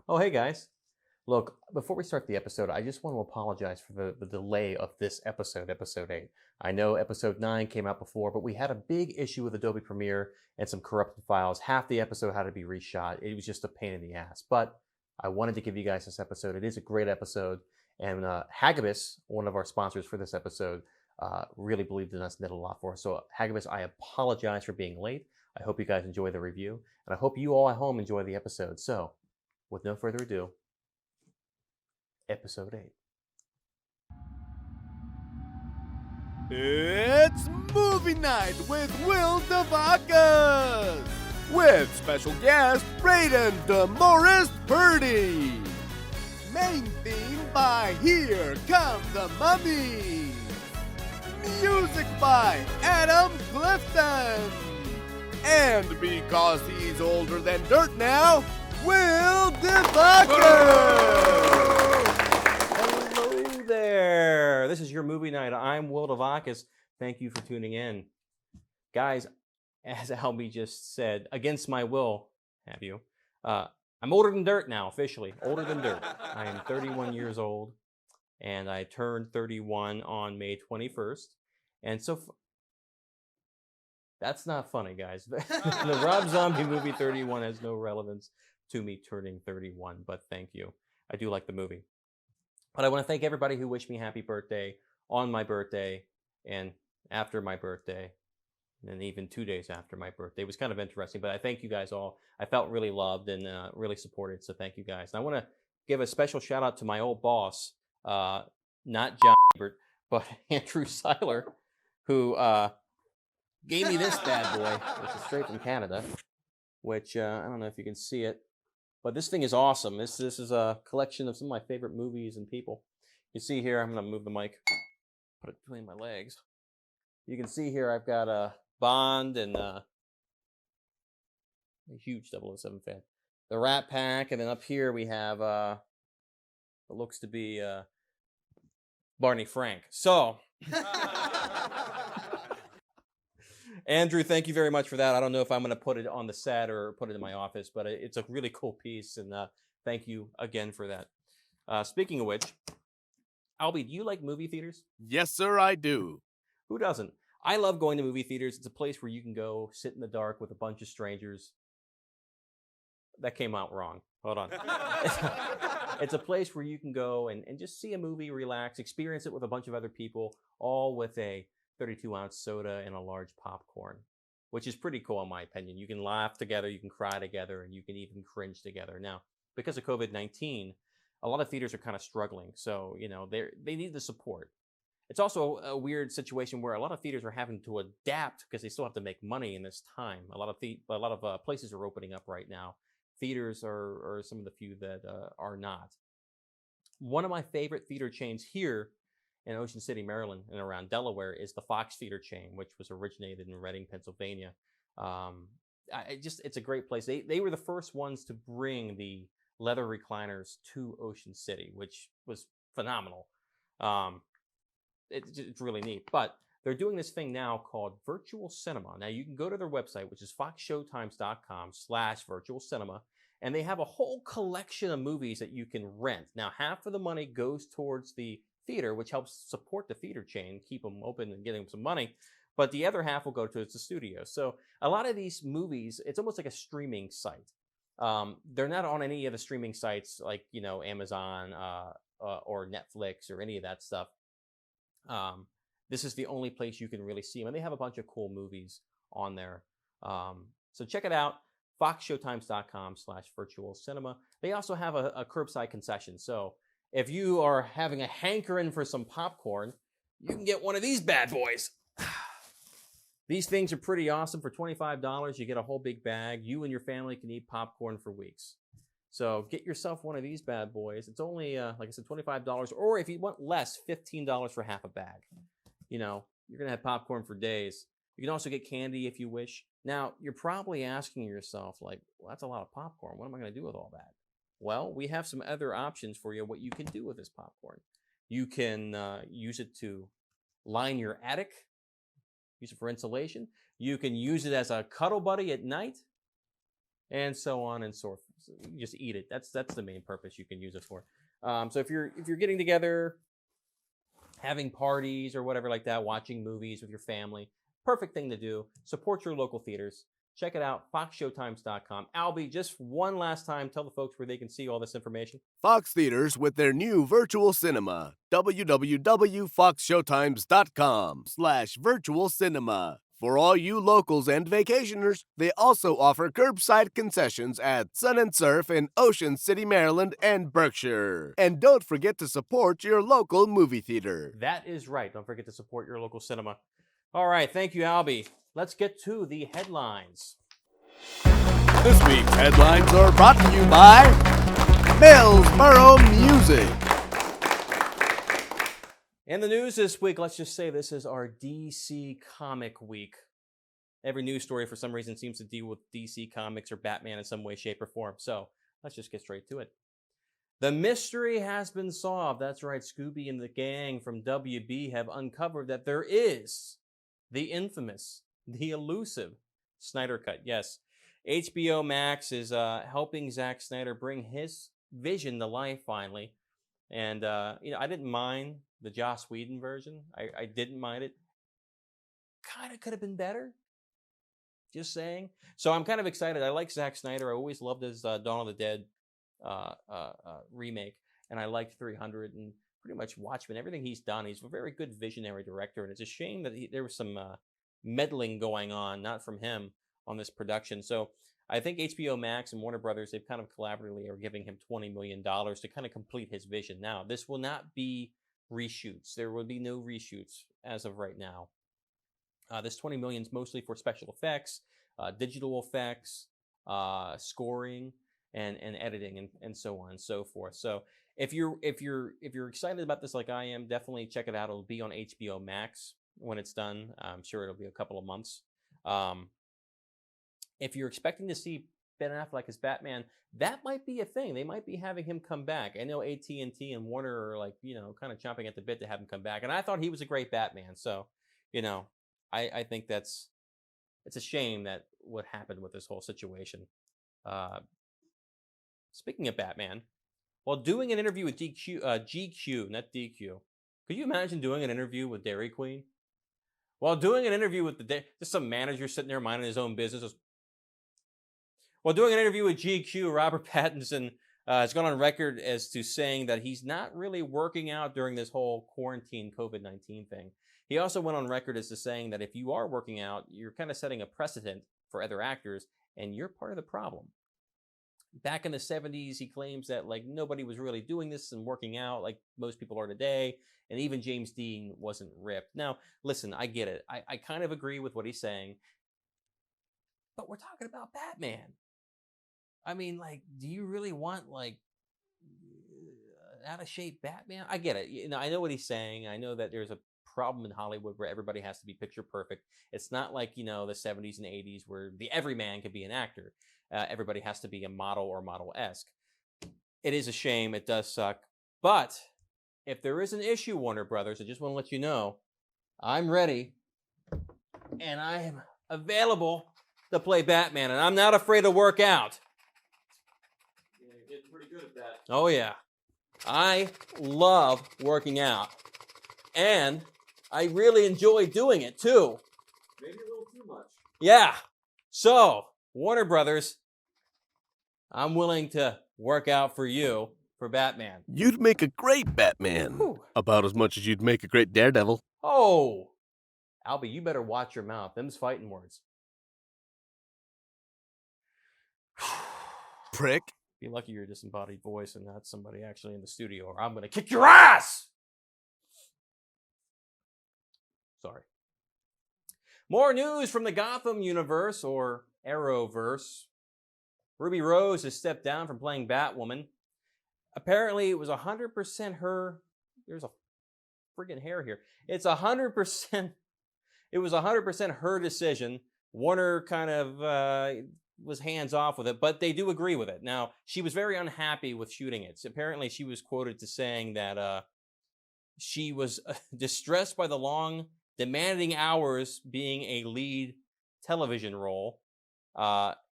Oh, hey guys. Look, before we start the episode, I just want to apologize for the delay of this episode, episode 8. I know episode 9 came out before, but we had a big issue with Adobe Premiere and some corrupted files. Half the episode had to be reshot. It was just a pain in the ass. But I wanted to give you guys this episode. It is a great episode. And Hagibis, one of our sponsors for this episode, really believed in us and did a lot for us. So, Hagibis, I apologize for being late. I hope you guys enjoy the review. And I hope you all at home enjoy the episode. So, with no further ado, episode 8. It's movie night with Will Devokees, with special guest Braden DeMorris Purdy. Main theme by Here Come the Mummies. Music by Adam Clifton. And because he's older than dirt now, Will Devokees. Hello there. This is your movie night. I'm Will Devokees. Thank you for tuning in. Guys, as Albie just said, against my will, have you? I'm older than dirt now, officially. Older than dirt. I am 31 years old, and I turned 31 on May 21st. And so, that's not funny, guys. The Rob Zombie movie 31 has no relevance to me turning 31, but thank you. I do like the movie. But I want to thank everybody who wished me happy birthday on my birthday and after my birthday, and even 2 days after my birthday. It was kind of interesting, but I thank you guys all. I felt really loved and really supported, so thank you guys. And I want to give a special shout out to my old boss, not John Ebert, but Andrew Seiler, who gave me this bad boy, which is straight from Canada, which I don't know if you can see it, but this thing is awesome. This is a collection of some of my favorite movies and people. You see here, I'm going to move the mic, put it between my legs. You can see here I've got a Bond and a huge 007 fan. The Rat Pack, and then up here we have what looks to be Barney Frank. So, Andrew, thank you very much for that. I don't know if I'm going to put it on the set or put it in my office, but it's a really cool piece, and thank you again for that. Speaking of which, Albie, do you like movie theaters? Yes, sir, I do. Who doesn't? I love going to movie theaters. It's a place where you can go sit in the dark with a bunch of strangers. That came out wrong. Hold on. It's a place where you can go and just see a movie, relax, experience it with a bunch of other people, all with a 32-ounce soda and a large popcorn, which is pretty cool in my opinion. You can laugh together, you can cry together, and you can even cringe together. Now, because of COVID-19, a lot of theaters are kind of struggling, so they need the support. It's also a weird situation where a lot of theaters are having to adapt because they still have to make money in this time. A lot of places are opening up right now. Theaters are some of the few that are not. One of my favorite theater chains here in Ocean City, Maryland, and around Delaware is the Fox Theater chain, which was originated in Reading, Pennsylvania. It's a great place. They were the first ones to bring the leather recliners to Ocean City, which was phenomenal. It's really neat. But they're doing this thing now called virtual cinema. Now you can go to their website, which is foxshowtimes.com/virtual cinema, and they have a whole collection of movies that you can rent. Now, half of the money goes towards the theater, which helps support the theater chain, keep them open and getting them some money, but the other half will go towards the studio. So a lot of these movies, it's almost like a streaming site. They're not on any of the streaming sites like Amazon or Netflix or any of that stuff. This is the only place you can really see them, and they have a bunch of cool movies on there. So check it out, foxshowtimes.com/virtual cinema. They also have a curbside concession. So if you are having a hankering for some popcorn, you can get one of these bad boys. These things are pretty awesome. For $25, you get a whole big bag. You and your family can eat popcorn for weeks. So get yourself one of these bad boys. It's only, like I said, $25. Or if you want less, $15 for half a bag. You're going to have popcorn for days. You can also get candy if you wish. Now, you're probably asking yourself, well, that's a lot of popcorn. What am I going to do with all that? Well, we have some other options for you, what you can do with this popcorn. You can use it to line your attic, use it for insulation. You can use it as a cuddle buddy at night. and so on and so forth. You just eat it. That's the main purpose you can use it for. So if you're getting together, having parties or whatever like that, watching movies with your family, perfect thing to do. Support your local theaters. Check it out, foxshowtimes.com. Albie, just one last time, tell the folks where they can see all this information. Fox Theaters with their new virtual cinema. www.foxshowtimes.com/virtual cinema. For all you locals and vacationers, they also offer curbside concessions at Sun and Surf in Ocean City, Maryland and Berkshire. And don't forget to support your local movie theater. That is right. Don't forget to support your local cinema. All right, thank you, Albie. Let's get to the headlines. This week's headlines are brought to you by Millsboro Music. In the news this week, let's just say this is our DC Comic Week. Every news story, for some reason, seems to deal with DC Comics or Batman in some way, shape, or form. So let's just get straight to it. The mystery has been solved. That's right, Scooby and the gang from WB have uncovered that there is the infamous, the elusive Snyder Cut. Yes, HBO Max is helping Zack Snyder bring his vision to life finally. And, I didn't mind the Joss Whedon version. I didn't mind it. Kind of could have been better. Just saying. So I'm kind of excited. I like Zack Snyder. I always loved his Dawn of the Dead remake. And I liked 300 and pretty much Watchmen. Everything he's done. He's a very good visionary director. And it's a shame that there was some meddling going on, not from him, on this production. So I think HBO Max and Warner Brothers, they've kind of collaboratively are giving him $20 million to kind of complete his vision. Now, this will not be reshoots. There will be no reshoots as of right now. This $20 million is mostly for special effects, digital effects, scoring, and editing, and so on and so forth. So if you're excited about this like I am, definitely check it out. It'll be on HBO Max when it's done. I'm sure it'll be a couple of months. If you're expecting to see Ben Affleck as Batman, that might be a thing. They might be having him come back. I know AT&T and Warner are kind of chomping at the bit to have him come back. And I thought he was a great Batman. So, I think it's a shame that what happened with this whole situation. Speaking of Batman, while doing an interview with GQ, not DQ, could you imagine doing an interview with Dairy Queen? While doing an interview with just some manager sitting there minding his own business. While doing an interview with GQ, Robert Pattinson has gone on record as to saying that he's not really working out during this whole quarantine COVID-19 thing. He also went on record as to saying that if you are working out, you're kind of setting a precedent for other actors, and you're part of the problem. Back in the 70s, he claims that nobody was really doing this and working out like most people are today, and even James Dean wasn't ripped. Now, listen, I get it. I kind of agree with what he's saying, but we're talking about Batman. I mean, do you really want out of shape Batman? I get it. I know what he's saying. I know that there's a problem in Hollywood where everybody has to be picture perfect. It's not like, the 70s and 80s where the everyman could be an actor. Everybody has to be a model or model-esque. It is a shame. It does suck. But if there is an issue, Warner Brothers, I just want to let you know, I'm ready and I am available to play Batman, and I'm not afraid to work out. Getting pretty good at that. Oh, yeah. I love working out. And I really enjoy doing it, too. Maybe a little too much. Yeah. So, Warner Brothers, I'm willing to work out for you for Batman. You'd make a great Batman. Whew. About as much as you'd make a great Daredevil. Oh. Albie, you better watch your mouth. Them's fighting words. Prick. Be lucky you're a disembodied voice and not somebody actually in the studio, or I'm going to kick your ass! Sorry. More news from the Gotham universe, or Arrowverse. Ruby Rose has stepped down from playing Batwoman. Apparently, it was 100% her. There's a friggin' hair here. It's 100%. It was 100% her decision. Warner kind of was hands off with it, but they do agree with it. Now, she was very unhappy with shooting it. So apparently, she was quoted to saying that she was distressed by the long, demanding hours being a lead television role.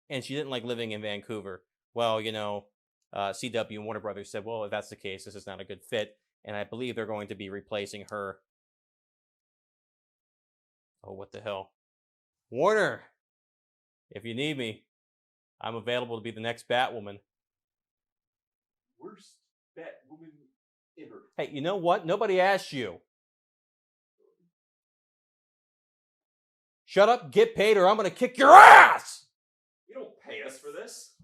and she didn't like living in Vancouver. Well, CW and Warner Brothers said, well, if that's the case, this is not a good fit. And I believe they're going to be replacing her. Oh, what the hell? Warner, if you need me, I'm available to be the next Batwoman. Worst Batwoman ever. Hey, you know what? Nobody asked you. Shut up, get paid, or I'm going to kick your ass! You don't pay us for this.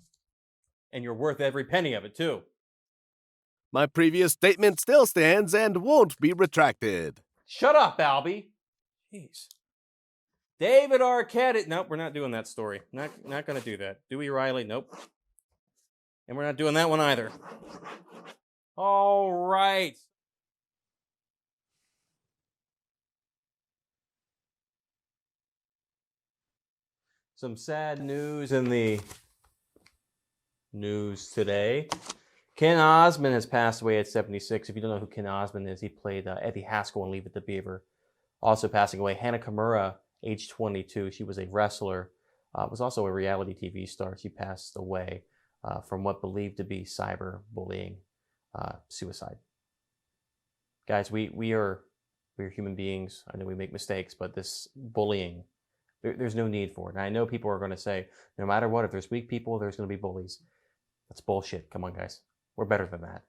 And you're worth every penny of it, too. My previous statement still stands and won't be retracted. Shut up, Albie. Jeez. David Arquette. Nope, we're not doing that story. Not going to do that. Dewey Riley. Nope. And we're not doing that one either. All right. Some sad news in the news today. Ken Osmond has passed away at 76. If you don't know who Ken Osmond is, he played Eddie Haskell in Leave It to Beaver. Also passing away, Hana Kimura, age 22. She was a wrestler, was also a reality TV star. She passed away from what believed to be cyberbullying, suicide. Guys, we're human beings. I know we make mistakes, but this bullying, there's no need for it. And I know people are going to say, no matter what, if there's weak people, there's going to be bullies. That's bullshit. Come on, guys. We're better than that.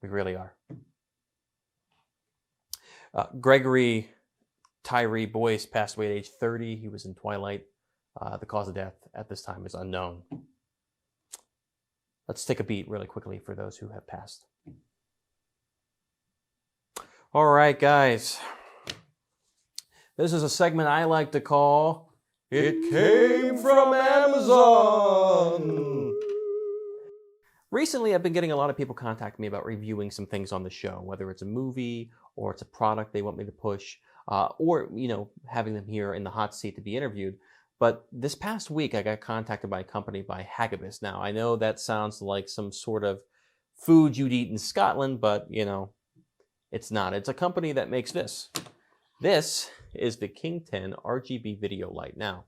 We really are. Gregory Tyree Boyce passed away at age 30. He was in Twilight. The cause of death at this time is unknown. Let's take a beat really quickly for those who have passed. All right, guys. This is a segment I like to call It Came from Amazon. Recently, I've been getting a lot of people contact me about reviewing some things on the show, whether it's a movie or it's a product they want me to push, or, having them here in the hot seat to be interviewed. But this past week, I got contacted by a company by Hagibis. Now, I know that sounds like some sort of food you'd eat in Scotland, but, it's not. It's a company that makes this. This is the Kington RGB video light. Now,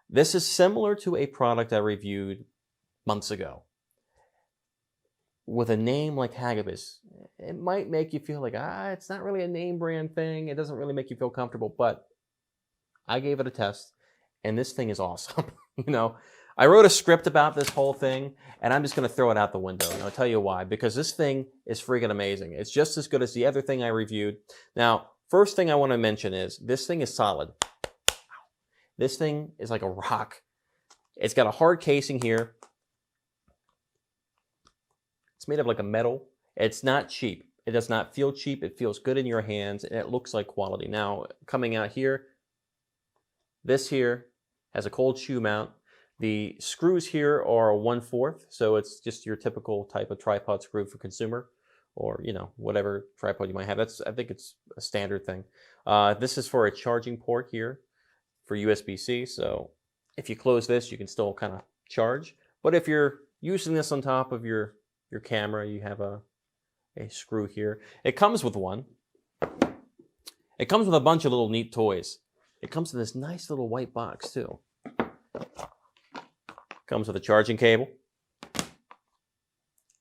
this is similar to a product I reviewed months ago. With a name like Hagibis, it might make you feel like, it's not really a name brand thing. It doesn't really make you feel comfortable, but I gave it a test, and this thing is awesome. I wrote a script about this whole thing, and I'm just going to throw it out the window, and I'll tell you why. Because this thing is freaking amazing. It's just as good as the other thing I reviewed. Now, first thing I want to mention is this thing is solid. This thing is like a rock. It's got a hard casing here. It's made of like a metal. It's not cheap. It does not feel cheap. It feels good in your hands, and it looks like quality. Now, coming out here, this here has a cold shoe mount. The screws here are 1/4, so it's just your typical type of tripod screw for consumer, or whatever tripod you might have. I think it's a standard thing. This is for a charging port here for USB-C. So if you close this, you can still kind of charge. But if you're using this on top of your camera, you have a screw here. It comes with one. It comes with a bunch of little neat toys. It comes in this nice little white box too. Comes with a charging cable,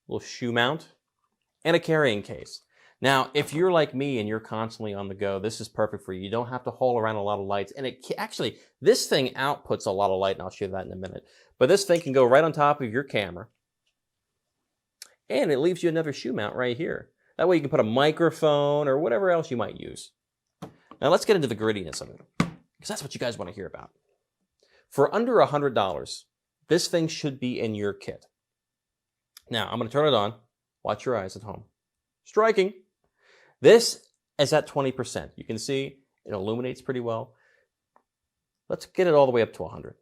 little shoe mount, and a carrying case. Now, if you're like me and you're constantly on the go, this is perfect for you. You don't have to haul around a lot of lights. And actually, this thing outputs a lot of light, and I'll show you that in a minute. But this thing can go right on top of your camera. And it leaves you another shoe mount right here. That way you can put a microphone or whatever else you might use. Now let's get into the grittiness of it, because that's what you guys want to hear about. For under $100, this thing should be in your kit. Now, I'm going to turn it on. Watch your eyes at home. Striking. This is at 20%. You can see it illuminates pretty well. Let's get it all the way up to 100.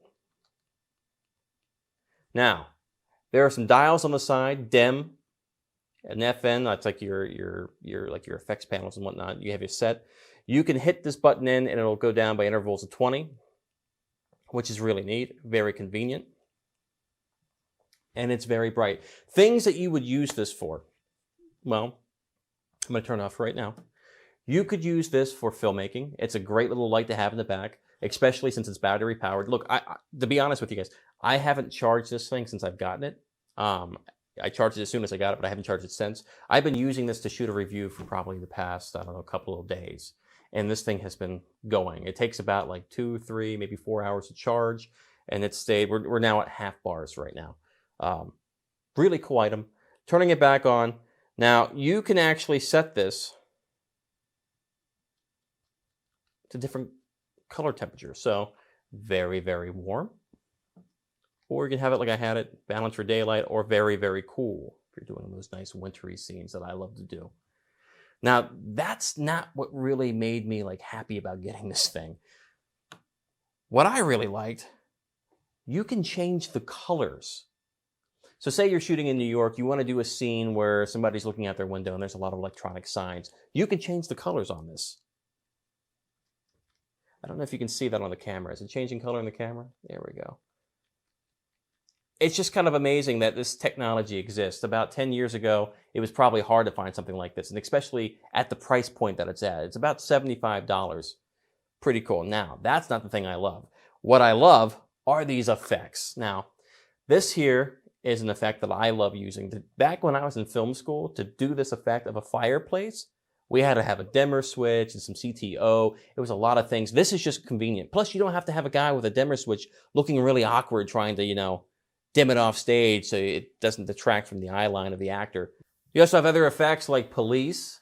Now, there are some dials on the side, DEM, an FN. That's like your effects panels and whatnot. You have your set. You can hit this button in, and it'll go down by intervals of 20, which is really neat, very convenient, and it's very bright. Things that you would use this for. Well, I'm going to turn it off right now. You could use this for filmmaking. It's a great little light to have in the back. especially since it's battery powered. Look, to be honest with you guys, I haven't charged this thing since I've gotten it. I charged it as soon as I got it, but I haven't charged it since. I've been using this to shoot a review for probably the past, I don't know, couple of days. And this thing has been going. It takes about like 2, 3, maybe 4 hours to charge. And it's stayed, we're now at half bars right now. Really cool item. Turning it back on. Now, you can actually set this to different color temperatures. So, very, very warm. Or you can have it like I had it, balanced for daylight, or very, very cool if you're doing those nice wintry scenes that I love to do. Now, that's not what really made me like happy about getting this thing. What I really liked, you can change the colors. So say you're shooting in New York, you want to do a scene where somebody's looking out their window and there's a lot of electronic signs. You can change the colors on this. I don't know if you can see that on the camera. Is it changing color on the camera? There we go. It's just kind of amazing that this technology exists. About 10 years ago, it was probably hard to find something like this, and especially at the price point that it's at. It's about $75. Pretty cool. Now, that's not the thing I love. What I love are these effects. Now, this here is an effect that I love using. Back when I was in film school, to do this effect of a fireplace, we had to have a dimmer switch and some CTO. It was a lot of things. This is just convenient. Plus, you don't have to have a guy with a dimmer switch looking really awkward trying to, dim it off stage so it doesn't detract from the eye line of the actor. You also have other effects like police.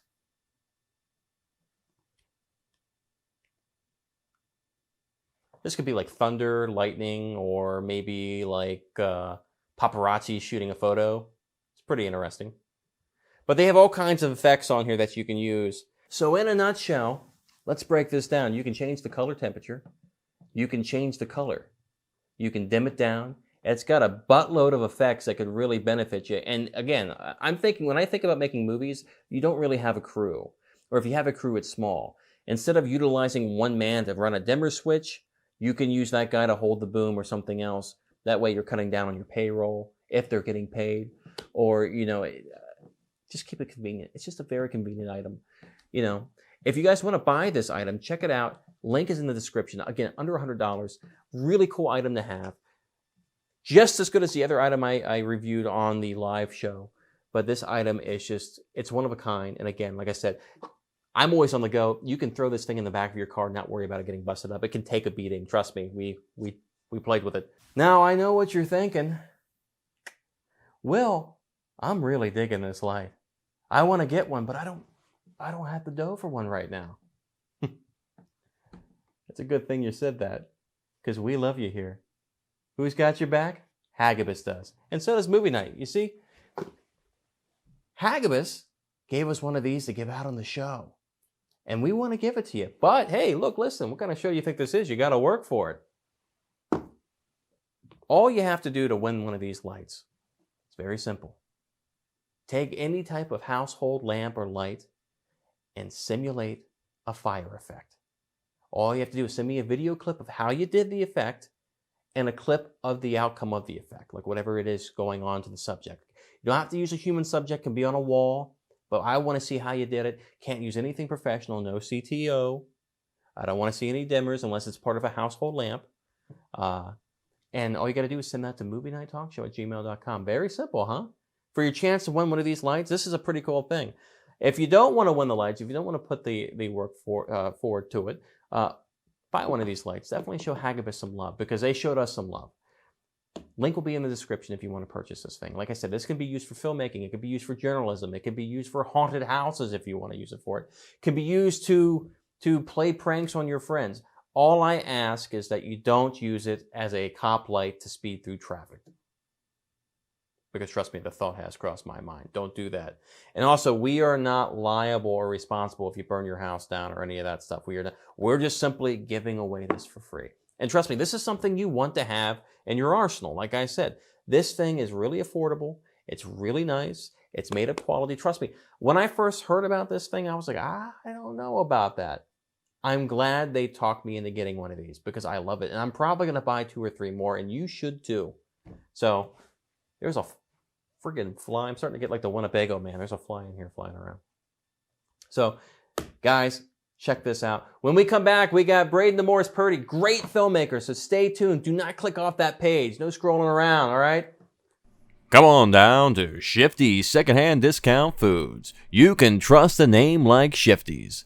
This could be like thunder, lightning, or maybe like paparazzi shooting a photo. It's pretty interesting. But they have all kinds of effects on here that you can use. So in a nutshell, let's break this down. You can change the color temperature. You can change the color. You can dim it down. It's got a buttload of effects that could really benefit you. And again, I'm thinking, when I think about making movies, you don't really have a crew. Or if you have a crew, it's small. Instead of utilizing one man to run a dimmer switch, you can use that guy to hold the boom or something else. That way you're cutting down on your payroll if they're getting paid. Or, just keep it convenient. It's just a very convenient item. If you guys want to buy this item, check it out. Link is in the description. Again, under $100. Really cool item to have. Just as good as the other item I reviewed on the live show. But this item is it's one of a kind. And again, like I said, I'm always on the go. You can throw this thing in the back of your car and not worry about it getting busted up. It can take a beating. Trust me, we played with it. Now, I know what you're thinking. Will, I'm really digging this light. I want to get one, but I don't have the dough for one right now. It's a good thing you said that, because we love you here. Who's got your back? Hagibis does. And so does Movie Night. You see, Hagibis gave us one of these to give out on the show. And we want to give it to you. But hey, look, listen, what kind of show you think this is? You got to work for it. All you have to do to win one of these lights, it's very simple. Take any type of household lamp or light and simulate a fire effect. All you have to do is send me a video clip of how you did the effect and a clip of the outcome of the effect, like whatever it is going on to the subject. You don't have to use a human subject, it can be on a wall, but I want to see how you did it. Can't use anything professional, no CTO. I don't want to see any dimmers unless it's part of a household lamp. And all you got to do is send that to movienighttalkshow@gmail.com. Very simple, huh? For your chance to win one of these lights, this is a pretty cool thing. If you don't want to win the lights, if you don't want to put the work forward to it, buy one of these lights. Definitely show Hagibis some love, because they showed us some love. Link will be in the description if you want to purchase this thing. Like I said, this can be used for filmmaking. It can be used for journalism. It can be used for haunted houses if you want to use it for it. It can be used to play pranks on your friends. All I ask is that you don't use it as a cop light to speed through traffic. Because trust me, the thought has crossed my mind. Don't do that. And also, we are not liable or responsible if you burn your house down or any of that stuff. We're just simply giving away this for free. And trust me, this is something you want to have in your arsenal. Like I said, this thing is really affordable. It's really nice. It's made of quality. Trust me, when I first heard about this thing, I was like, I don't know about that. I'm glad they talked me into getting one of these because I love it. And I'm probably going to buy 2 or 3 more, and you should too. So there's a friggin' fly. I'm starting to get like the Winnebago man. There's a fly in here flying around. So, guys, Check this out. When we come back, we got Braden DeMorris Purdy, great filmmaker, so stay tuned. Do not click off that page. No scrolling around, all right? Come on down to Shifty's Secondhand Discount Foods. You can trust a name like Shifty's.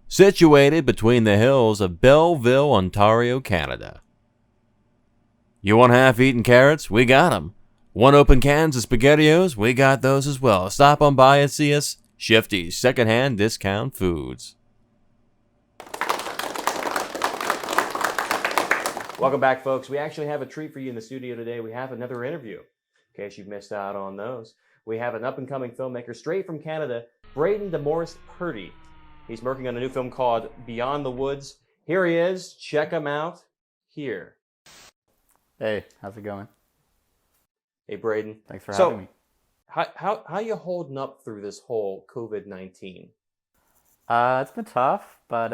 Situated between the hills of Belleville, Ontario, Canada. You want half-eaten carrots? We got 'em. Want open cans of SpaghettiOs? We got those as well. Stop on by and see us. Shifty's Secondhand Discount Foods. Welcome back, folks. We actually have a treat for you in the studio today. We have another interview, in case you've missed out on those. We have an up-and-coming filmmaker straight from Canada, Braden DeMorris Purdy. He's working on a new film called Beyond the Woods. Here he is. Check him out here. Hey, how's it going? Hey, Braden. Thanks for having me. How you holding up through this whole COVID-19? It's been tough, but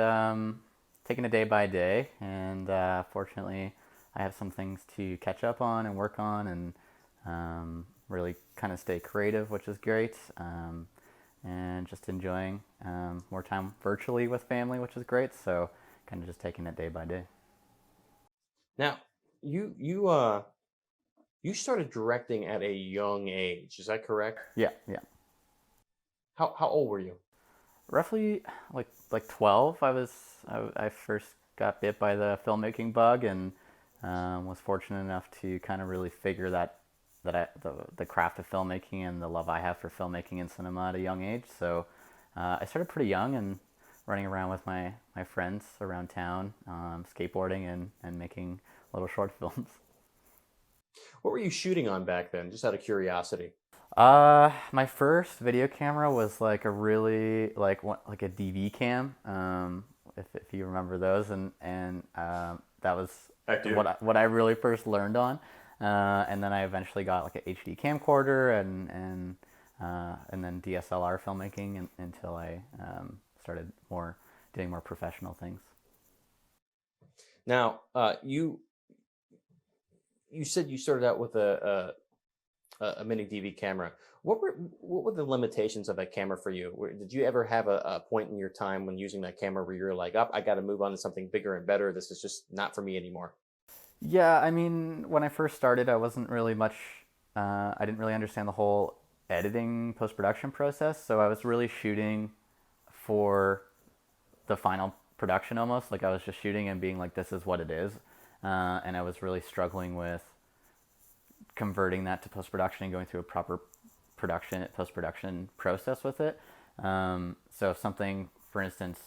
taking it day by day, and fortunately, I have some things to catch up on and work on, and really kind of stay creative, which is great, and just enjoying more time virtually with family, which is great. So, kind of just taking it day by day. Now, you started directing at a young age. Is that correct? Yeah. How old were you? Roughly like 12. I first got bit by the filmmaking bug, and was fortunate enough to kind of really figure the craft of filmmaking and the love I have for filmmaking and cinema at a young age. So I started pretty young and running around with my friends around town, skateboarding and making little short films. What were you shooting on back then, just out of curiosity? My first video camera was like a really like a DV cam, if you remember those, and that was what I really first learned on, and then I eventually got like an HD camcorder and then DSLR filmmaking until I started doing more professional things. Now, you said you started out with a mini DV camera. What were the limitations of that camera for you? Did you ever have a point in your time when using that camera where you're like, I got to move on to something bigger and better. This is just not for me anymore. Yeah, I mean, when I first started, I wasn't really much. I didn't really understand the whole editing post-production process, so I was really shooting for the final production almost. Like I was just shooting and being like, this is what it is. And I was really struggling with converting that to post-production and going through a proper post-production process with it. So if something, for instance,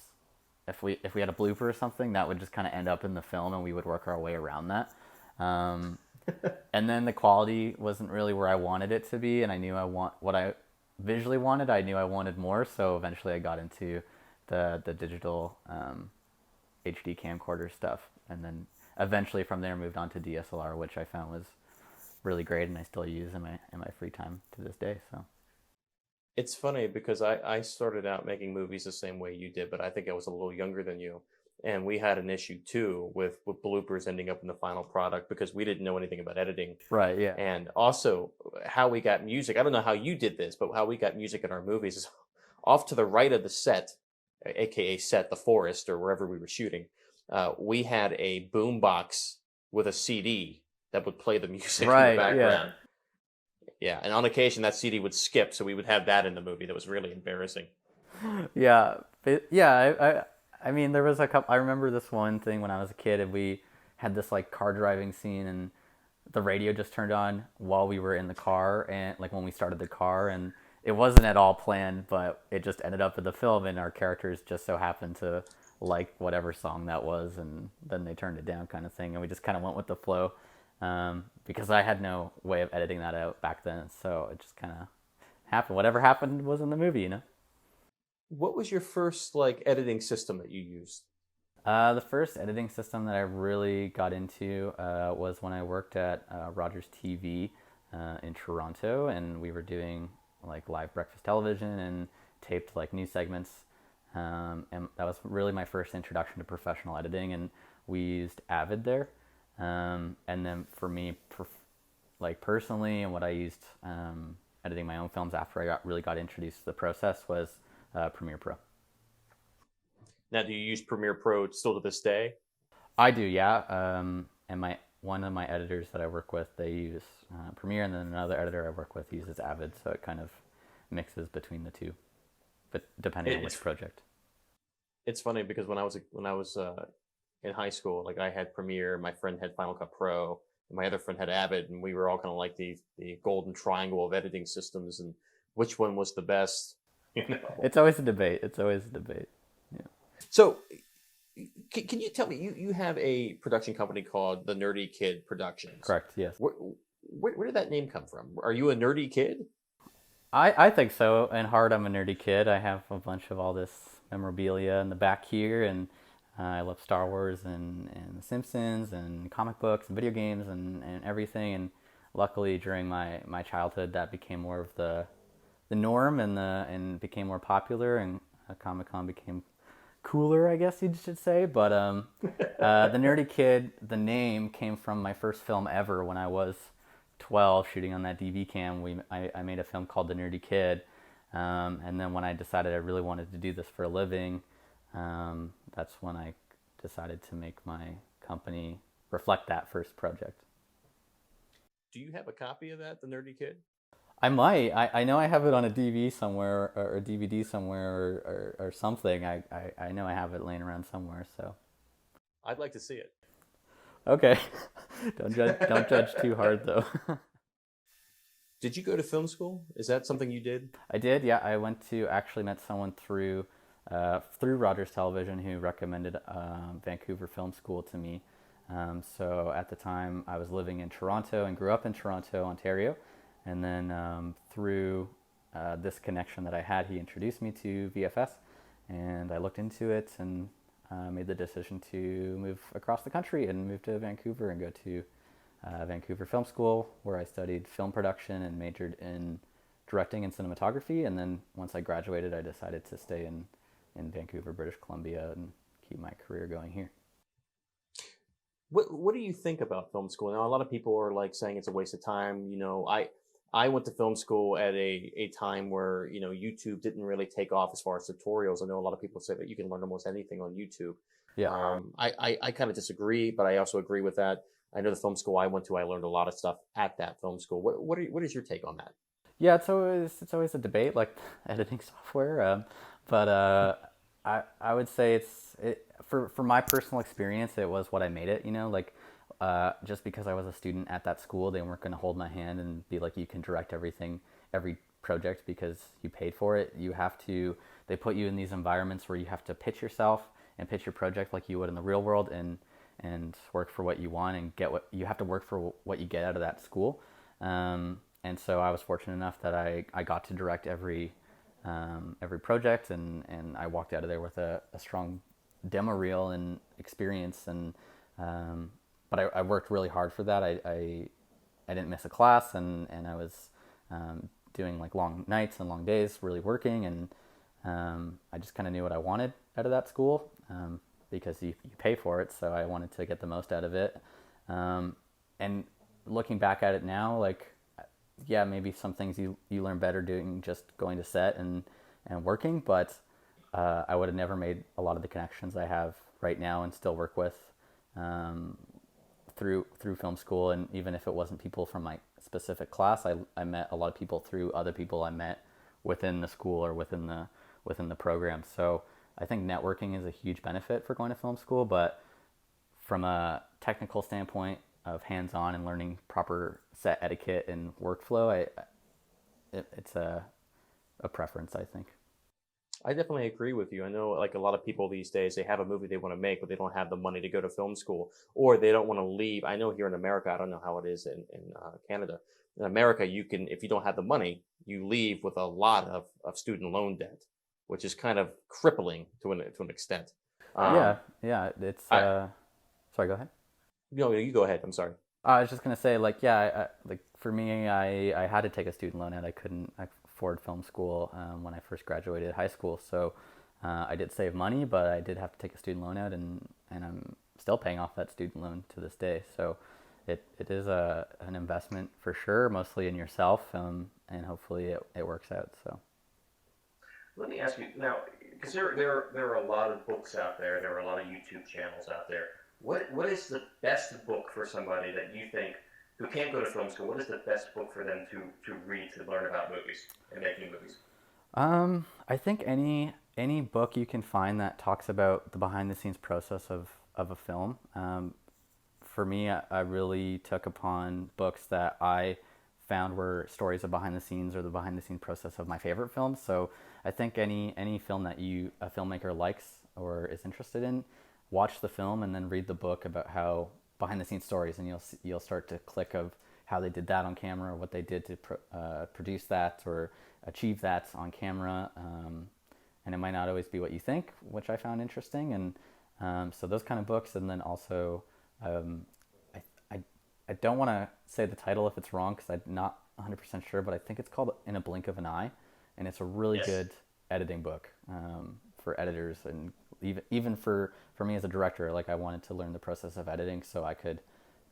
if we had a blooper or something, that would just kind of end up in the film and we would work our way around that. And then the quality wasn't really where I wanted it to be, and I knew what I visually wanted. I knew I wanted more, so eventually I got into the digital HD camcorder stuff, and then eventually from there moved on to DSLR, which I found was really great and I still use in my free time to this day. So it's funny because I started out making movies the same way you did, but I think I was a little younger than you. And we had an issue too with bloopers ending up in the final product because we didn't know anything about editing. Right, yeah. And also how we got music. I don't know how you did this, but how we got music in our movies is off to the right of the set, aka set, the forest, or wherever we were shooting. We had a boom box with a CD that would play the music in the background. Yeah, and on occasion that CD would skip, so we would have that in the movie. That was really embarrassing. Yeah, I mean, there was a couple. I remember this one thing when I was a kid, and we had this like car driving scene, and the radio just turned on while we were in the car, and like when we started the car, and it wasn't at all planned, but it just ended up in the film, and our characters just so happened to like whatever song that was, and then they turned it down, kind of thing, and we just kind of went with the flow. Because I had no way of editing that out back then, so it just kind of happened. Whatever happened was in the movie, you know? What was your first like editing system that you used? The first editing system that I really got into was when I worked at Rogers TV in Toronto, and we were doing like live breakfast television and taped like news segments, and that was really my first introduction to professional editing, and we used Avid there. And then for me, like personally, and what I used editing my own films after I really got introduced to the process was Premiere Pro. Now, do you use Premiere Pro still to this day? I do, yeah. And one of my editors that I work with, they use Premiere, and then another editor I work with uses Avid, so it kind of mixes between the two, but depending on which project. It's funny because when I was in high school, like I had Premiere, my friend had Final Cut Pro, and my other friend had Avid, and we were all kind of like the golden triangle of editing systems, and which one was the best. It's always a debate. Yeah. So, can you tell me, you have a production company called the Nerdy Kid Productions? Correct, yes. Where did that name come from? Are you a nerdy kid? I think so. In heart, I'm a nerdy kid. I have a bunch of all this memorabilia in the back here, and I love Star Wars and The Simpsons and comic books and video games and everything. And luckily, during my childhood, that became more of the norm and became more popular, and Comic-Con became cooler, I guess you should say. But the Nerdy Kid, the name came from my first film ever when I was 12, shooting on that DV cam. I made a film called The Nerdy Kid, and then when I decided I really wanted to do this for a living, that's when I decided to make my company reflect that first project. Do you have a copy of that, The Nerdy Kid? I might. I know I have it on a DV somewhere or a DVD somewhere or something. I know I have it laying around somewhere. So I'd like to see it. Okay. Don't judge too hard though. Did you go to film school? Is that something you did? I did. Yeah, I actually met someone through Rogers Television who recommended Vancouver Film School to me. So at the time I was living in Toronto and grew up in Toronto, Ontario. And then through this connection that I had, he introduced me to VFS, and I looked into it and made the decision to move across the country and move to Vancouver and go to Vancouver Film School, where I studied film production and majored in directing and cinematography. And then once I graduated, I decided to stay in Vancouver, British Columbia, and keep my career going here. What do you think about film school? Now, a lot of people are like saying it's a waste of time. You know, I went to film school at a time where, you know, YouTube didn't really take off as far as tutorials. I know a lot of people say that you can learn almost anything on YouTube. Yeah. I kind of disagree, but I also agree with that. I know the film school I went to, I learned a lot of stuff at that film school. What is your take on that? Yeah, it's always a debate, like editing software. But I would say for my personal experience, it was what I made it. You know, like. Just because I was a student at that school, they weren't going to hold my hand and be like, you can direct every project because you paid for it. They put you in these environments where you have to pitch yourself and pitch your project like you would in the real world and work for what you want and you have to work for what you get out of that school. And so I was fortunate enough that I got to direct every project and I walked out of there with a strong demo reel and experience but I worked really hard for that. I didn't miss a class, and I was doing like long nights and long days, really working, and I just kind of knew what I wanted out of that school because you pay for it, so I wanted to get the most out of it. And looking back at it now, like, yeah, maybe some things you learn better doing just going to set and working, but I would have never made a lot of the connections I have right now and still work with through film school. And even if it wasn't people from my specific class, I met a lot of people through other people I met within the school or within the program. So I think networking is a huge benefit for going to film school, but from a technical standpoint of hands-on and learning proper set etiquette and workflow, it's a preference, I think. I definitely agree with you. I know like a lot of people these days, they have a movie they want to make, but they don't have the money to go to film school, or they don't want to leave. I know here in America, I don't know how it is in Canada. In America, you can, if you don't have the money, you leave with a lot of student loan debt, which is kind of crippling to an extent. Yeah. It's, sorry, go ahead. No, you go ahead. I'm sorry. I was just going to say, like, yeah, like for me, I had to take a student loan out. I couldn't afford film school when I first graduated high school. So I did save money, but I did have to take a student loan out, and I'm still paying off that student loan to this day. So it is an investment for sure, mostly in yourself, and hopefully it works out. So Let me ask you now. because there are a lot of books out there. There are a lot of YouTube channels out there. What is the best book for somebody that you think who can't go to film school? What is the best book for them to read to learn about movies and making movies? I think any book you can find that talks about the behind the scenes process of a film. For me, I really took upon books that I found were stories of behind the scenes or the behind the scenes process of my favorite films. So I think any film that a filmmaker likes or is interested in, watch the film and then read the book about how behind the scenes stories, and you'll start to click of how they did that on camera, or what they did to produce that or achieve that on camera. And it might not always be what you think, which I found interesting. And so those kind of books, and then also I don't want to say the title if it's wrong because I'm not 100% sure, but I think it's called In a Blink of an Eye, and it's a really good editing book for editors, and even for me as a director. Like, I wanted to learn the process of editing so I could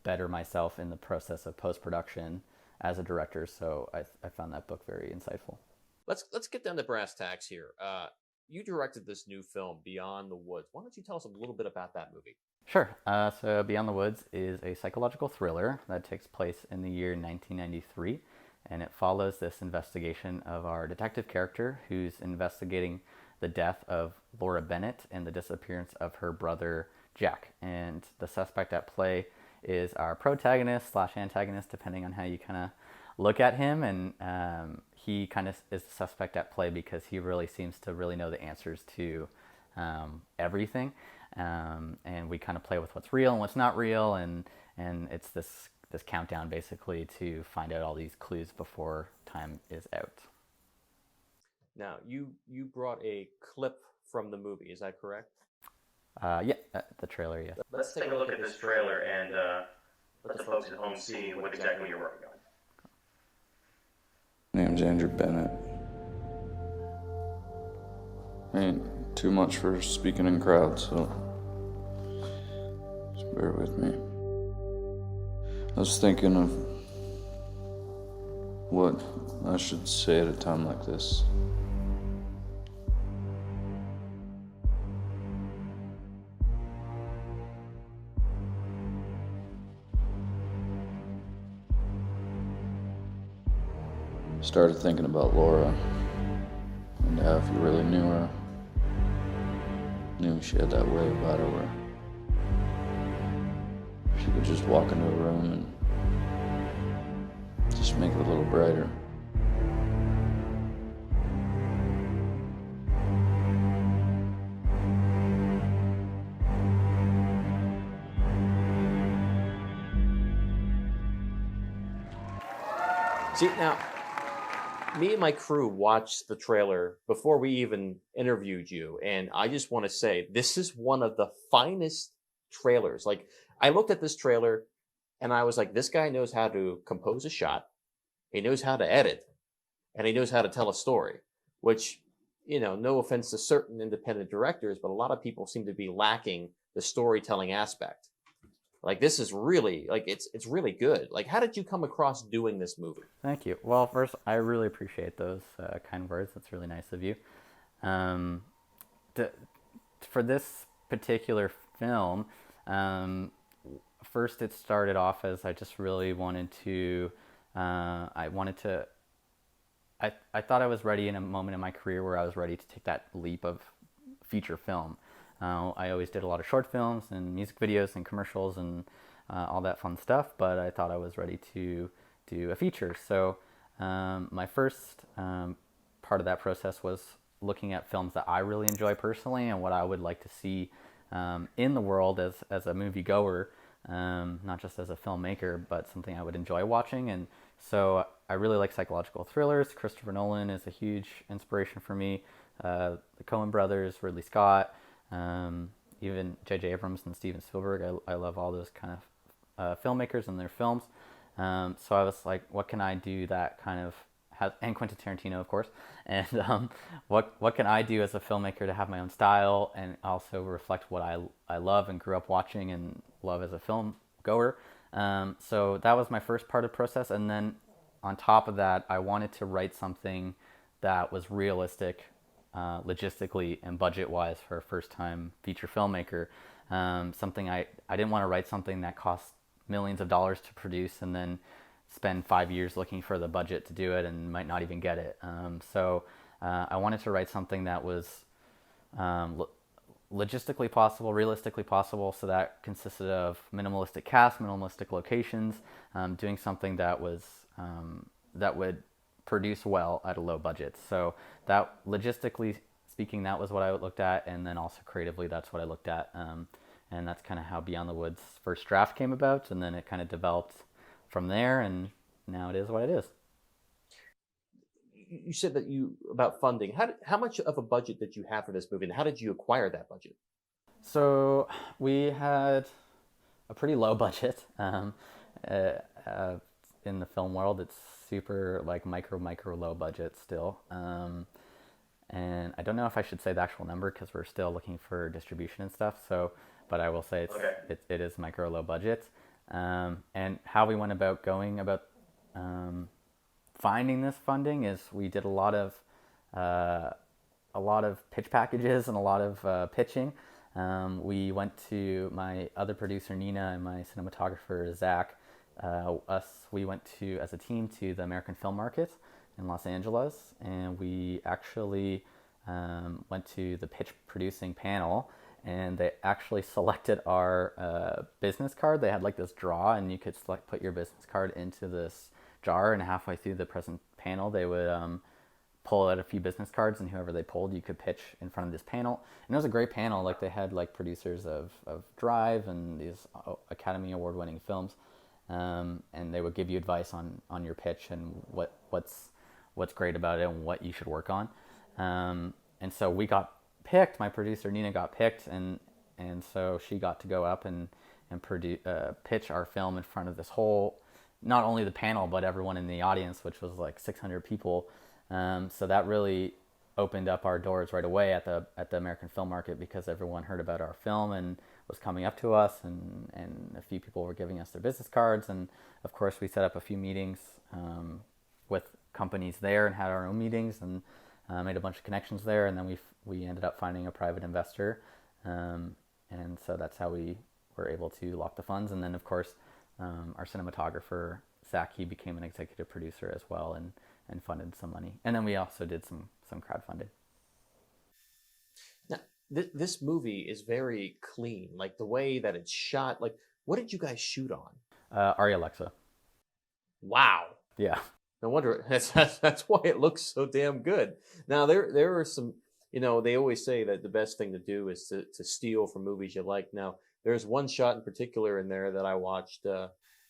better myself in the process of post-production as a director. So I found that book very insightful. Let's get down to brass tacks here. You directed this new film, Beyond the Woods. Why don't you tell us a little bit about that movie? Sure. So Beyond the Woods is a psychological thriller that takes place in the year 1993, and it follows this investigation of our detective character who's investigating the death of Laura Bennett and the disappearance of her brother Jack. And the suspect at play is our protagonist / antagonist, depending on how you kind of look at him. And he kind of is the suspect at play because he really seems to really know the answers to everything. And we kind of play with what's real and what's not real, and it's this countdown basically to find out all these clues before time is out. Now, you brought a clip from the movie, is that correct? Yeah, the trailer, yes. Let's take a look at this trailer and let the folks at home see what exactly you're working on. Name's Andrew Bennett. Ain't too much for speaking in crowds, so just bear with me. I was thinking of what I should say at a time like this. Started thinking about Laura and how if you really knew her, knew she had that way about her where she could just walk into a room and just make it a little brighter. See, now, me and my crew watched the trailer before we even interviewed you, and I just want to say, this is one of the finest trailers. Like, I looked at this trailer, and I was like, this guy knows how to compose a shot, he knows how to edit, and he knows how to tell a story, which, you know, no offense to certain independent directors, but a lot of people seem to be lacking the storytelling aspect. Like, this is really, like, it's really good. Like, how did you come across doing this movie? Thank you. Well, first, I really appreciate those kind words. That's really nice of you. For this particular film, first it started off as I just really wanted to, I thought I was ready in a moment in my career where I was ready to take that leap of feature film. I always did a lot of short films and music videos and commercials and all that fun stuff, but I thought I was ready to do a feature. So my first part of that process was looking at films that I really enjoy personally and what I would like to see in the world as a moviegoer, not just as a filmmaker, but something I would enjoy watching. And so I really like psychological thrillers. Christopher Nolan is a huge inspiration for me. The Coen brothers, Ridley Scott, even J.J. Abrams and Steven Spielberg. I love all those kind of filmmakers and their films. So I was like, what can I do that kind of has, and Quentin Tarantino, of course. And what can I do as a filmmaker to have my own style and also reflect what I love and grew up watching and love as a film goer. So that was my first part of the process. And then on top of that, I wanted to write something that was realistic logistically and budget-wise for a first-time feature filmmaker. Something I didn't want to write something that cost millions of dollars to produce and then spend 5 years looking for the budget to do it and might not even get it. So I wanted to write something that was logistically possible, realistically possible, so that consisted of minimalistic cast, minimalistic locations, doing something that was that would produce well at a low budget. So that, logistically speaking, that was what I looked at, and then also creatively, that's what I looked at, and that's kind of how Beyond the Woods' first draft came about, and then it kind of developed from there, and now it is what it is. You said that about funding. How much of a budget did you have for this movie, and how did you acquire that budget? So we had a pretty low budget. In the film world, it's super like micro low budget still. And I don't know if I should say the actual number because we're still looking for distribution and stuff. So, but I will say it is micro low budget. And how we went about going about finding this funding is we did a lot of pitch packages and a lot of pitching. We went to my other producer Nina and my cinematographer Zach. We went to, as a team, to the American Film Market in Los Angeles, and we actually went to the pitch producing panel, and they actually selected our business card. They had like this draw, and you could put your business card into this jar, and halfway through the present panel they would pull out a few business cards, and whoever they pulled you could pitch in front of this panel. And it was a great panel. Like, they had like producers of Drive and these Academy Award winning films, and they would give you advice on your pitch and what's great about it and what you should work on. And so we got picked. My producer Nina got picked, and so she got to go up and pitch our film in front of this whole, not only the panel, but everyone in the audience, which was like 600 people. So that really opened up our doors right away at the American Film Market, because everyone heard about our film and was coming up to us, and a few people were giving us their business cards. And of course we set up a few meetings with companies there and had our own meetings, and made a bunch of connections there. And then we ended up finding a private investor. And so that's how we were able to lock the funds. And then of course our cinematographer Zach, he became an executive producer as well, and funded some money. And then we also did some crowdfunding. Now, this movie is very clean. Like, the way that it's shot. Like, what did you guys shoot on? Arri Alexa. Wow. Yeah. No wonder. That's why it looks so damn good. Now, there are some, they always say that the best thing to do is to steal from movies you like. Now, there's one shot in particular in there that I watched.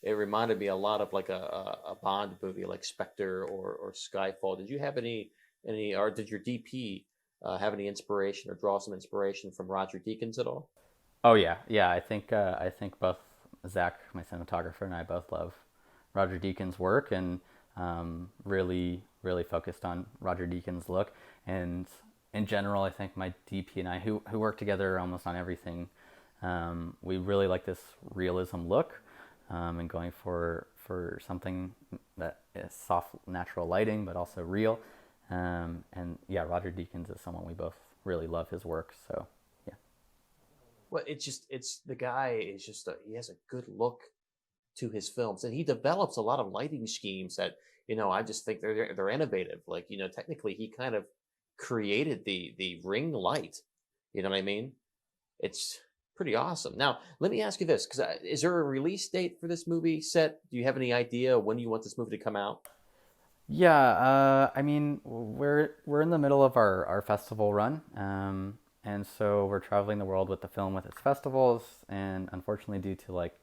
It reminded me a lot of like a Bond movie, like Spectre or Skyfall. Did you have any, or did your DP have any inspiration or draw some inspiration from Roger Deakins at all? Oh yeah. I think both Zach, my cinematographer, and I both love Roger Deakins' work, and really focused on Roger Deakins' look. And in general, I think my DP and I, who work together almost on everything, we really like this realism look. And going for something that is soft, natural lighting, but also real. And yeah, Roger Deakins is someone we both really love his work. So yeah. Well, the guy is he has a good look to his films, and he develops a lot of lighting schemes that, I just think they're innovative. Like, technically he kind of created the ring light. You know what I mean? It's pretty awesome. Now, let me ask you this, because is there a release date for this movie set? Do you have any idea when you want this movie to come out? Yeah, I mean, we're in the middle of our festival run, and so we're traveling the world with the film with its festivals, and unfortunately, due to like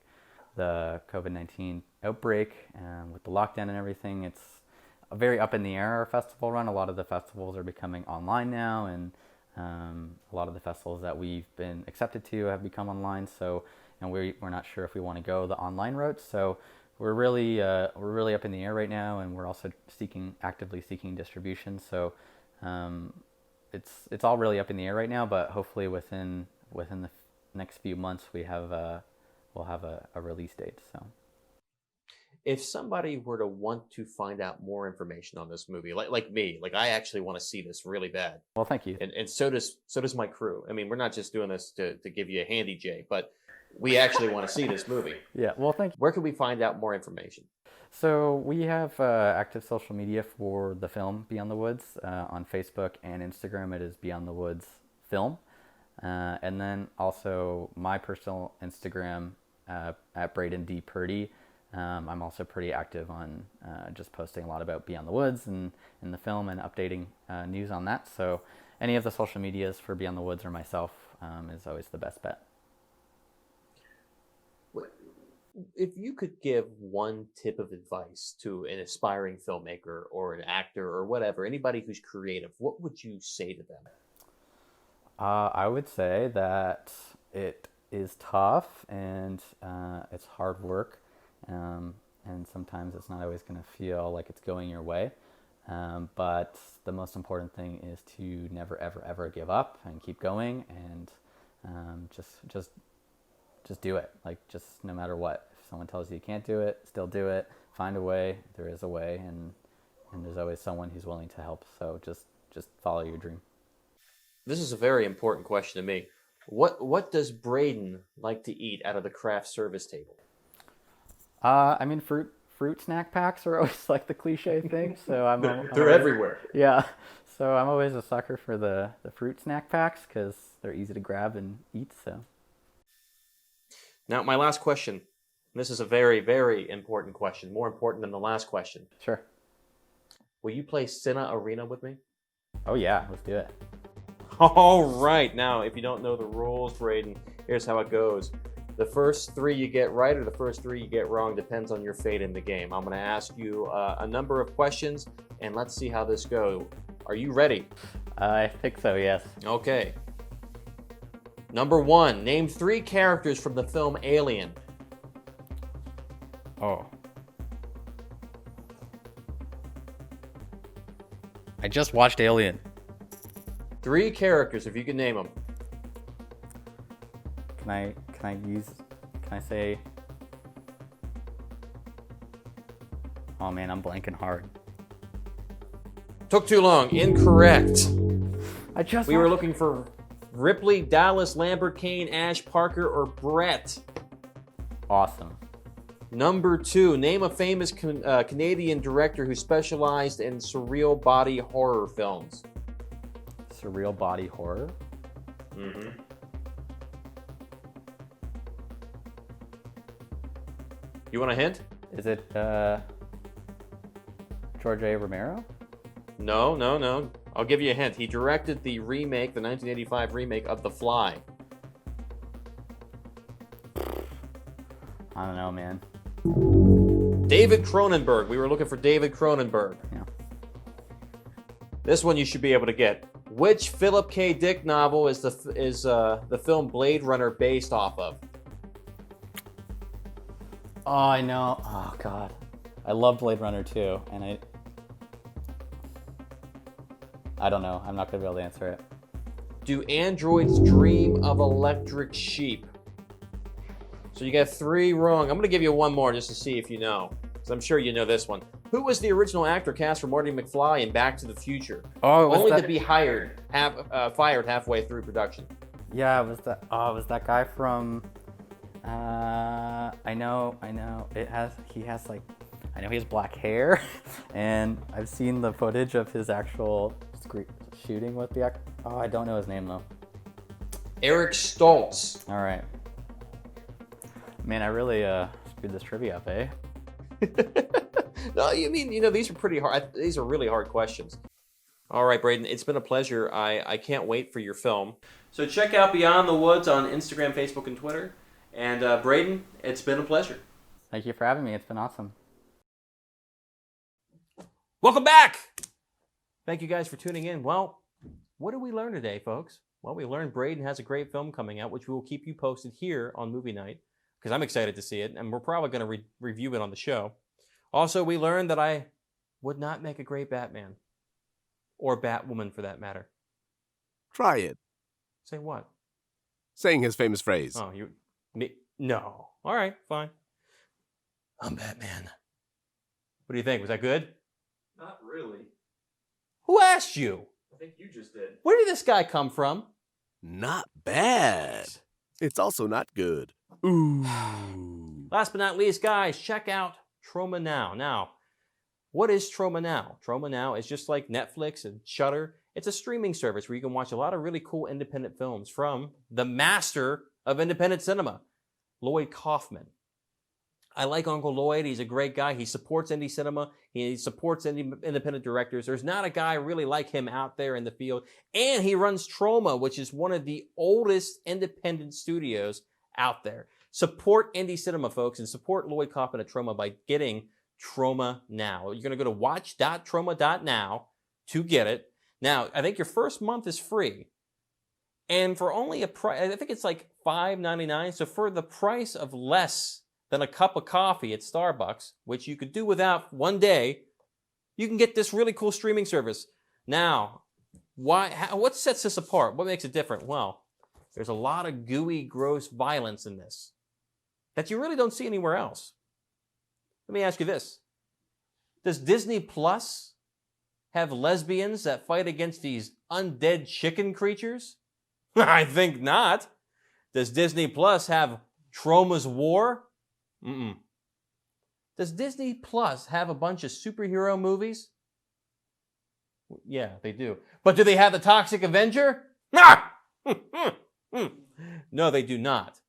the COVID-19 outbreak and with the lockdown and everything, it's very up in the air, our festival run. A lot of the festivals are becoming online now, and a lot of the festivals that we've been accepted to have become online. So, and we're not sure if we want to go the online route. So we're really up in the air right now, and we're also actively seeking distribution. So it's all really up in the air right now. But hopefully within the next few months we'll have a release date. So If somebody were to want to find out more information on this movie, like me, like I actually want to see this really bad. Well, thank you. And so does my crew. I mean, we're not just doing this to give you a handy J, but we actually want to see this movie. Yeah, well, thank you. Where can we find out more information? So we have active social media for the film Beyond the Woods. On Facebook and Instagram, it is Beyond the Woods Film. And then also my personal Instagram at Braden D. Purdy. I'm also pretty active on just posting a lot about Beyond the Woods and the film and updating news on that. So any of the social medias for Beyond the Woods or myself is always the best bet. If you could give one tip of advice to an aspiring filmmaker or an actor or whatever, anybody who's creative, what would you say to them? I would say that it is tough and it's hard work. And sometimes it's not always going to feel like it's going your way. But the most important thing is to never, ever, ever give up and keep going and just do it. Like, just no matter what. If someone tells you you can't do it, still do it. Find a way. There is a way, and there's always someone who's willing to help. So just follow your dream. This is a very important question to me. What does Braden like to eat out of the craft service table? I mean, fruit snack packs are always like the cliche thing. So They're everywhere. Yeah. So I'm always a sucker for the fruit snack packs because they're easy to grab and eat. So. Now, my last question. This is a very, very important question. More important than the last question. Sure. Will you play Cinna Arena with me? Oh yeah, let's do it. All right. Now, if you don't know the rules, Braden, here's how it goes. The first 3 you get right or the first 3 you get wrong depends on your fate in the game. I'm going to ask you a number of questions, and let's see how this goes. Are you ready? I think so, yes. Okay. Number 1, name 3 characters from the film Alien. Oh. I just watched Alien. 3 characters, if you can name them. Can I say? Oh man, I'm blanking hard. Took too long. Incorrect. We were watched- looking for Ripley, Dallas, Lambert, Kane, Ash, Parker, or Brett. Awesome. Number 2, name a famous Canadian director who specialized in surreal body horror films. Surreal body horror. Mm-hmm. You want a hint? Is it George A. Romero? No. I'll give you a hint. He directed the 1985 remake of The Fly. I don't know, man. David Cronenberg. We were looking for David Cronenberg. Yeah. This one you should be able to get. Which Philip K. Dick novel is the film Blade Runner based off of? Oh, I know. Oh God, I love Blade Runner too, and I don't know. I'm not gonna be able to answer it. Do androids dream of electric sheep? So you got 3 wrong. I'm going to give you one more just to see if you know, because I'm sure you know this one. Who was the original actor cast for Marty McFly in Back to the Future? Oh, only to be fired halfway through production. Yeah, it was that. Oh, it was that guy from. I know. He has like. I know he has black hair, and I've seen the footage of his actual shooting with the. Oh, I don't know his name though. Eric Stoltz. All right. Man, I really screwed this trivia up, eh? No, you mean, these are pretty hard. These are really hard questions. All right, Braden, it's been a pleasure. I can't wait for your film. So check out Beyond the Woods on Instagram, Facebook, and Twitter. And Braden, it's been a pleasure. Thank you for having me. It's been awesome. Welcome back! Thank you guys for tuning in. Well, what did we learn today, folks? Well, we learned Braden has a great film coming out, which we will keep you posted here on Movie Night, because I'm excited to see it, and we're probably going to review it on the show. Also, we learned that I would not make a great Batman. Or Batwoman, for that matter. Try it. Say what? Saying his famous phrase. Oh, me? No. All right, fine. I'm Batman. What do you think? Was that good? Not really. Who asked you? I think you just did. Where did this guy come from? Not bad. It's also not good. Ooh. Last but not least, guys, check out Troma Now. Now, what is Troma Now? Troma Now is just like Netflix and Shudder. It's a streaming service where you can watch a lot of really cool independent films from the master of independent cinema, Lloyd Kaufman. I like Uncle Lloyd. He's a great guy. He supports indie cinema. He supports independent directors. There's not a guy really like him out there in the field. And he runs Troma, which is one of the oldest independent studios out there. Support indie cinema, folks, and support Lloyd Kaufman at Troma by getting Troma Now. You're going to go to watch.troma.now to get it. Now, I think your first month is free. And for only a price, I think it's like $5.99. So for the price of less than a cup of coffee at Starbucks, which you could do without one day, you can get this really cool streaming service. Now, what sets this apart? What makes it different? Well, there's a lot of gooey, gross violence in this that you really don't see anywhere else. Let me ask you this. Does Disney Plus have lesbians that fight against these undead chicken creatures? I think not. Does Disney Plus have Troma's War? Mm-mm. Does Disney Plus have a bunch of superhero movies? Yeah, they do. But do they have the Toxic Avenger? Ah! No, they do not.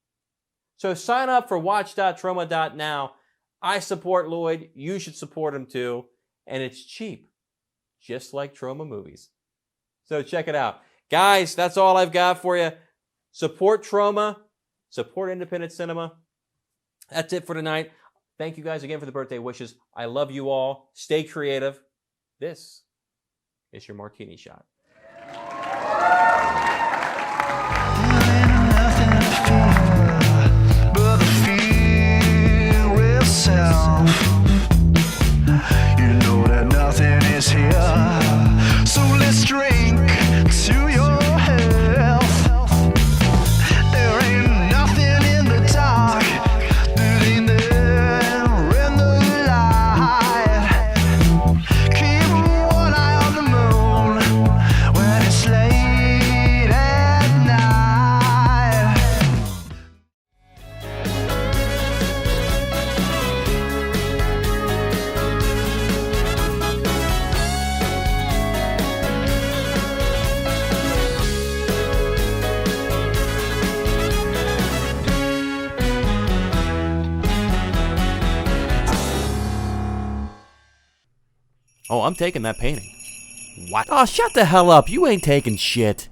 So sign up for watch.troma.now. I support Lloyd. You should support him too. And it's cheap, just like Troma movies. So check it out. Guys, that's all I've got for you. Support Troma. Support independent cinema. That's it for tonight. Thank you guys again for the birthday wishes. I love you all. Stay creative. This is your martini shot. You know that nothing is here, so let's drink to your health. There ain't nothing in the dark, in the light. Keep one eye on the moon when it's late at night. Oh, I'm taking that painting. What? Oh, shut the hell up. You ain't taking shit.